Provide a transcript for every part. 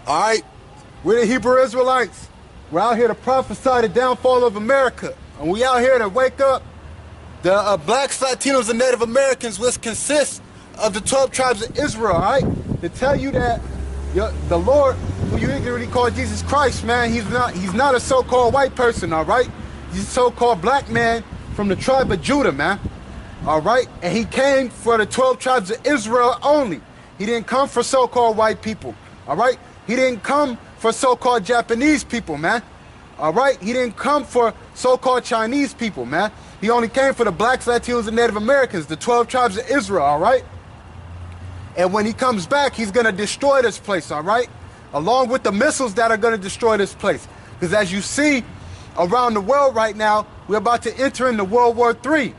All right? We're the Hebrew Israelites. We're out here to prophesy the downfall of America. And we out here to wake up the blacks, Latinos, and Native Americans, which consists of the 12 tribes of Israel, all right? To tell you that the Lord, who you ignorantly call Jesus Christ, man, he's not a so-called white person, all right? He's a so-called black man from the tribe of Judah, man. All right? And he came for the 12 tribes of Israel only. He didn't come for so-called white people. All right? He didn't come for so-called Japanese people, man. All right? He didn't come for so-called Chinese people, man. He only came for the blacks, Latinos, and Native Americans, the 12 tribes of Israel, all right? And when he comes back, he's going to destroy this place, all right? Along with the missiles that are going to destroy this place. Because as you see around the world right now, we're about to enter into World War III,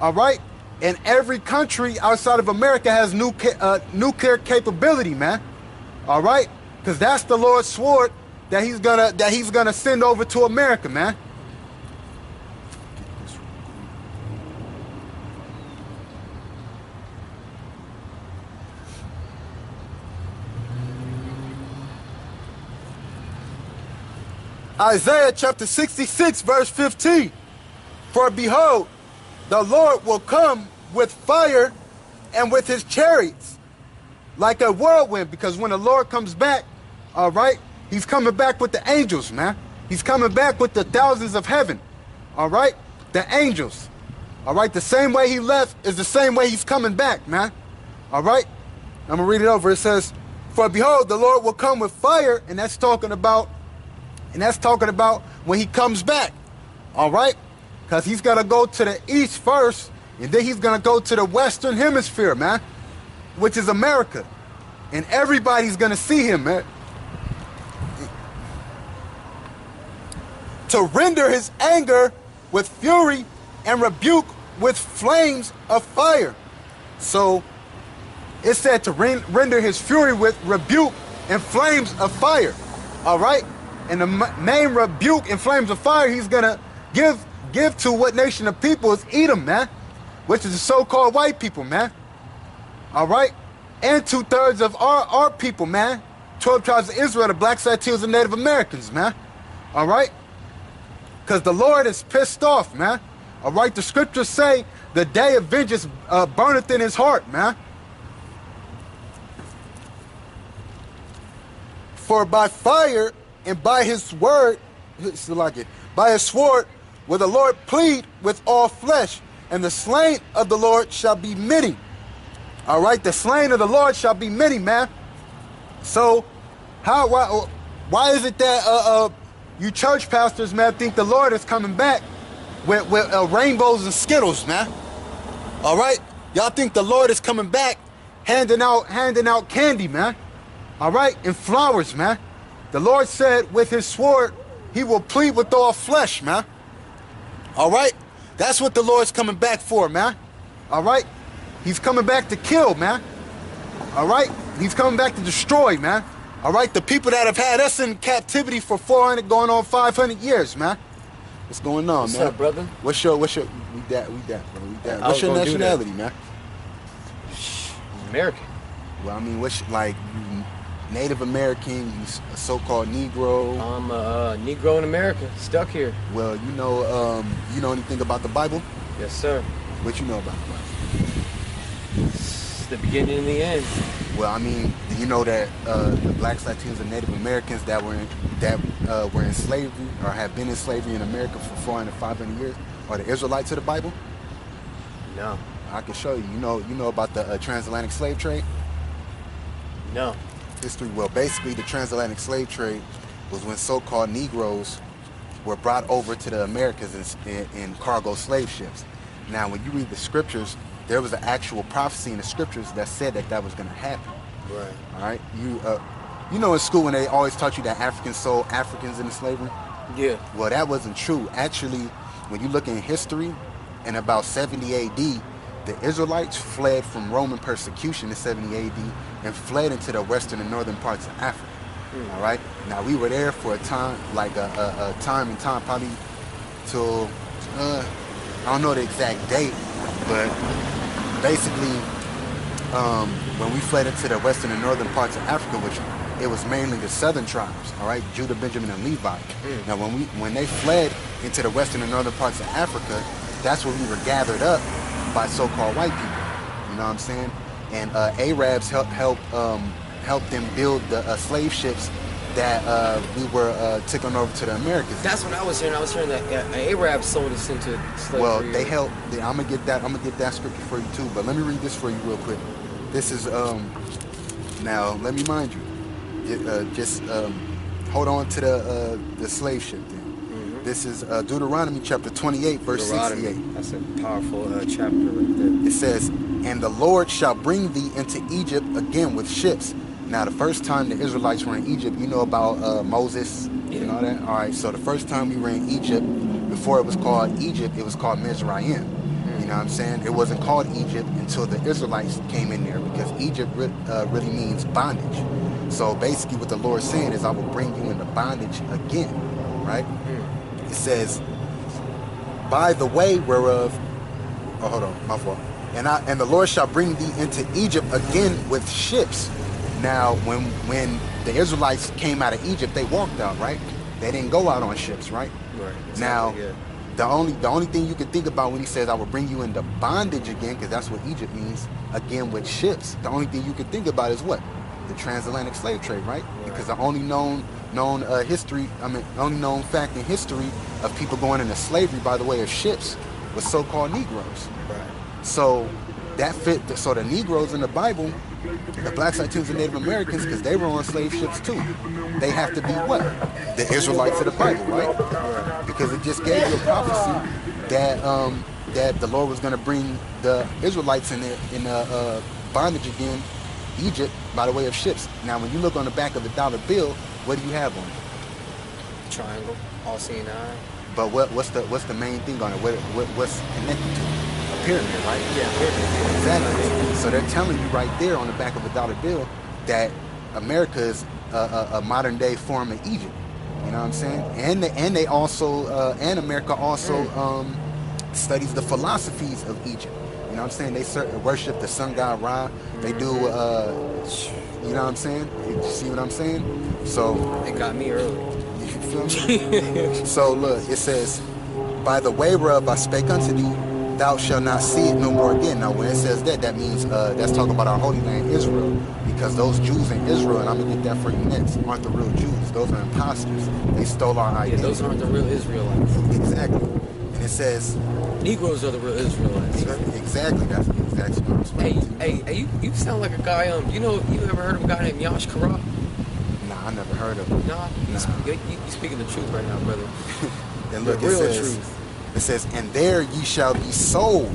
all right? And every country outside of America has nuclear capability, man, all right? Because that's the Lord's sword that he's gonna send over to America, man. Isaiah chapter 66, verse 15. For behold, the Lord will come with fire and with his chariots, like a whirlwind, because when the Lord comes back, all right, he's coming back with the angels, man. He's coming back with the thousands of heaven, all right? The angels, all right? The same way he left is the same way he's coming back, man, all right? I'm going to read it over. It says, for behold, the Lord will come with fire, and that's talking about when he comes back, all right? Because he's going to go to the east first, and then he's going to go to the western hemisphere, man, which is America. And everybody's going to see him, man. To render his anger with fury and rebuke with flames of fire. So it said to render his fury with rebuke and flames of fire, all right? And the main rebuke and flames of fire he's going to give to what nation of people is Edom, man, which is the so-called white people, man. All right? And 2/3 of our people, man. 12 tribes of Israel, the blacks, Latinos, and Native Americans, man. All right? Because the Lord is pissed off, man. All right? The scriptures say the day of vengeance burneth in his heart, man. For by fire and by his word, by his sword, will the Lord plead with all flesh, and the slain of the Lord shall be many. All right, the slain of the Lord shall be many, man. So, why is it that you church pastors, man, think the Lord is coming back with rainbows and Skittles, man? All right, y'all think the Lord is coming back handing out candy, man? All right, and flowers, man. The Lord said with his sword, he will plead with all flesh, man. All right? That's what the Lord's coming back for, man. All right? He's coming back to kill, man. All right? He's coming back to destroy, man. All right? The people that have had us in captivity for 400 going on 500 years, man. What's going on, man? What's up, brother? What's your, we that, brother. What's your nationality, man? American. Well, I mean, what's, like, Native American, you a so-called Negro. I'm a Negro in America, stuck here. Well, you know anything about the Bible? Yes, sir. What you know about the Bible? It's the beginning and the end. Well, I mean, do you know that the blacks, Latinos, and Native Americans that were in slavery or have been in slavery in America for 400, 500 years are the Israelites of the Bible? No. I can show you. You know about the transatlantic slave trade? No. History. Well, basically the transatlantic slave trade was when so-called Negroes were brought over to the Americas in cargo slave ships. Now, when you read the scriptures, there was an actual prophecy in the scriptures that said that was going to happen. Right. All right. You know in school when they always taught you that Africans sold Africans into slavery? Yeah. Well, that wasn't true. Actually, when you look in history, in about 70 AD, the Israelites fled from Roman persecution in 70 AD and fled into the western and northern parts of Africa. All right. Now we were there for a time, like a time probably till I don't know the exact date, but basically when we fled into the western and northern parts of Africa, which it was mainly the southern tribes, all right, Judah, Benjamin, and Levi. Now, when they fled into the western and northern parts of Africa, that's where we were gathered up by so-called white people. You know what I'm saying? And Arabs helped them build the slave ships that we were taking over to the Americas. That's what I was hearing. I was hearing that Arabs sold us into slavery. Well, they helped. I'm gonna get that scripture for you too. But let me read this for you real quick. This is now. Let me mind you. Just hold on to the slave ship then. This is Deuteronomy chapter 28, verse 68. That's a powerful chapter right there. It says, "And the Lord shall bring thee into Egypt again with ships." Now, the first time the Israelites were in Egypt, you know about Moses and all that? All right, so the first time we were in Egypt, before it was called Egypt, it was called Mizraim. You know what I'm saying? It wasn't called Egypt until the Israelites came in there, because Egypt really means bondage. So basically what the Lord's saying is, I will bring you into bondage again, right? It says, by the way whereof, oh, hold on, my fault. And the Lord shall bring thee into Egypt again with ships. Now, when the Israelites came out of Egypt, they walked out, right? They didn't go out on ships, right? Right. Exactly, now, yeah. the only thing you can think about when he says, I will bring you into bondage again, because that's what Egypt means, again with ships. The only thing you can think about is what? The transatlantic slave trade, right? Because the only known fact in history of people going into slavery by the way of ships was so-called Negroes. Right. So that fit. So the Negroes in the Bible, the blacks, Latinos, and Native Americans, because they were on slave ships too, they have to be what? The Israelites of the Bible, right? Because it just gave you a prophecy that that the Lord was going to bring the Israelites in bondage again, Egypt, by the way of ships. Now, when you look on the back of the dollar bill, what do you have on it? Triangle, all seeing eye. But what's the main thing on it? What's connected to it? A pyramid, right? Yeah, pyramid. Exactly. So they're telling you right there on the back of a dollar bill that America is a modern day form of Egypt. You know what I'm saying? And they also and America also studies the philosophies of Egypt. You know what I'm saying? They worship the sun god Ra. They do, you know what I'm saying? You see what I'm saying? So It got me early. you feel me? So look, it says, by the way whereof I spake unto thee, thou shalt not see it no more again. Now, when it says that, that means that's talking about our holy land, Israel, because those Jews in Israel, and I'm gonna get that for you next, aren't the real Jews. Those are imposters. They stole our identity. Yeah, those aren't the real Israelites. Exactly. And it says, Negroes are the real Israelites, right? exactly. That's exactly what I'm supposed to. Hey, you sound like a guy. You ever heard of a guy named Yash Karab? Nah, I never heard of him. Nah, you speaking the truth right now, brother. And look, The real it says, truth. It says, and there ye shall be sold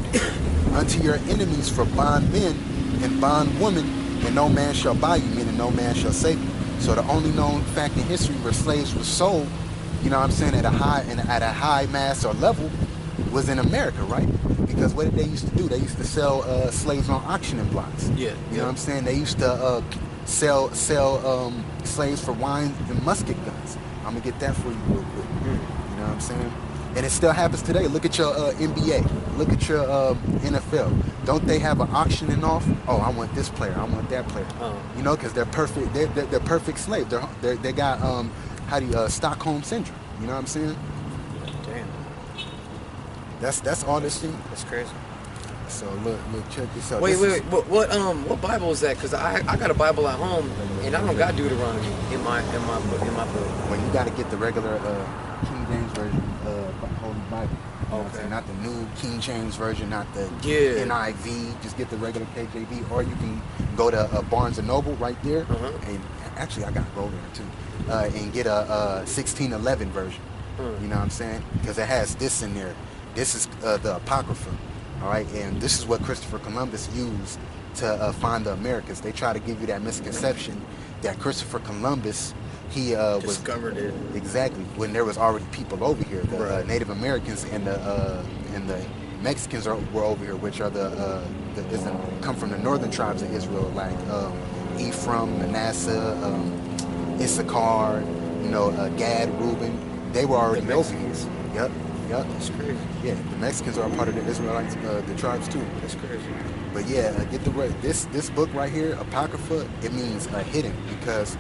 unto your enemies for bondmen and bondwomen, and no man shall buy you, meaning no man shall save you. So the only known fact in history where slaves were sold, you know what I'm saying, at a high mass or level, was in America, right? Because what did they used to do? They used to sell slaves on auctioning blocks. Yeah. You know what I'm saying? They used to sell slaves for wine and musket guns. I'm gonna get that for you real quick. You know what I'm saying? And it still happens today. Look at your NBA. Look at your NFL. Don't they have an auctioning off? Oh, I want this player. I want that player. Oh. You know, because they're perfect. They're perfect slaves. They got Stockholm syndrome. You know what I'm saying? Damn. That's all this thing. That's crazy. So look, check this out. Wait. What Bible is that? Cause I got a Bible at home, and I don't got Deuteronomy in my book. Well, you got to get the regular King James version Holy Bible. Okay. Not the new King James version, not the NIV. Just get the regular KJV, or you can go to Barnes and Noble right there. And actually, I got to go there too, and get a 1611 version. You know what I'm saying? Because it has this in there. This is the Apocrypha. All right, and this is what Christopher Columbus used to find the Americas. They try to give you that misconception that Christopher Columbus, he discovered it. Exactly, when there was already people over here. The Native Americans and the Mexicans were over here, which are come from the northern tribes of Israel, like Ephraim, Manasseh, Issachar, Gad, Reuben. They were already over here. Yep. Yep. That's crazy. Yeah, the Mexicans are a part of the Israelites, the tribes too. That's crazy. But yeah, get the right. This book right here, Apocrypha, it means hidden because